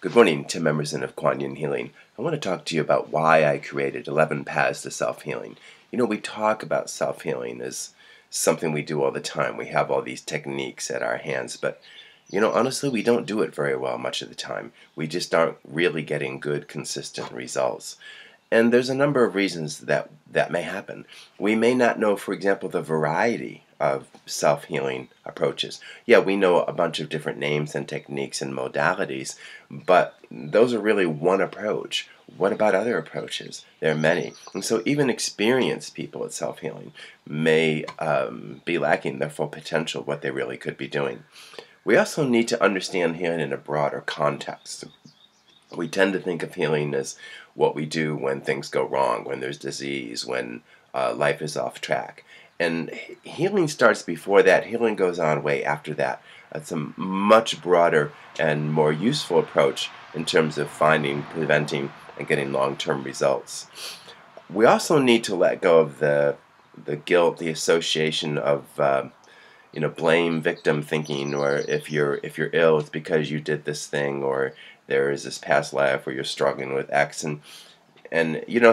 Good morning, Tim Emerson of Kuan Yin Healing. I want to talk to you about why I created 11 Paths to Self-Healing. You know, we talk about self-healing as something we do all the time. We have all these techniques at our hands, but honestly, we don't do it very well much of the time. We just aren't really getting good, consistent results. And there's a number of reasons that may happen. We may not know, for example, the variety of self-healing approaches. Yeah, we know a bunch of different names and techniques and modalities, but those are really one approach. What about other approaches? There are many. And so even experienced people at self-healing may be lacking their full potential, what they really could be doing. We also need to understand healing in a broader context. We tend to think of healing as what we do when things go wrong, when there's disease, when life is off track. And healing starts before that. Healing goes on way after that. It's a much broader and more useful approach in terms of finding, preventing, and getting long-term results. We also need to let go of the guilt, the association of blame, victim thinking, or if you're ill, it's because you did this thing, or there is this past life where you're struggling with X, and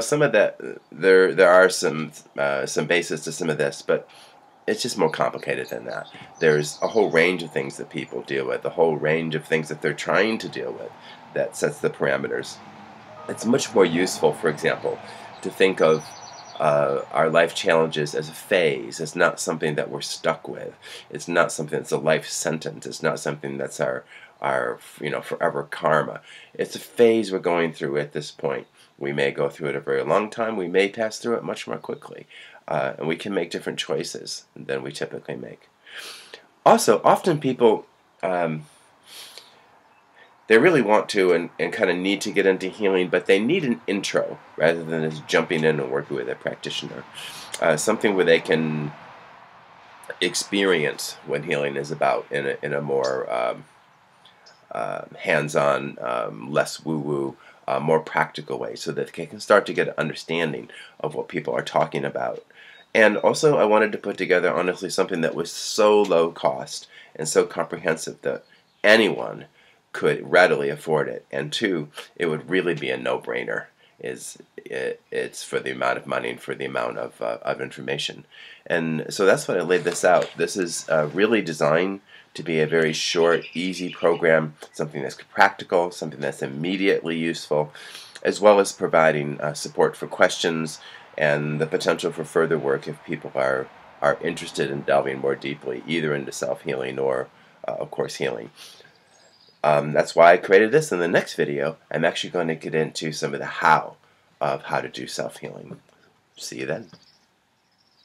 some of that there are some basis to some of this, but it's just more complicated than that. There's a whole range of things that people deal with, a whole range of things that they're trying to deal with that sets the parameters. It's much more useful, for example, to think of our life challenges as a phase. It's not something that we're stuck with. It's not something that's a life sentence. It's not something that's our forever karma. It's a phase we're going through at this point. We may go through it a very long time. We may pass through it much more quickly. And we can make different choices than we typically make. Also, often people they really want to and kind of need to get into healing, but they need an intro rather than just jumping in and working with a practitioner. Something where they can experience what healing is about in a more hands-on, less woo-woo, more practical way, so that they can start to get an understanding of what people are talking about. And also, I wanted to put together, honestly, something that was so low cost and so comprehensive that anyone could readily afford it, and two, it would really be a no-brainer. It's for the amount of money and for the amount of information, and so that's why I laid this out. This is really designed to be a very short, easy program, something that's practical, something that's immediately useful, as well as providing support for questions and the potential for further work if people are interested in delving more deeply, either into self-healing or, of course, healing. That's why I created this. In the next video, I'm actually going to get into some of the how of how to do self-healing. See you then.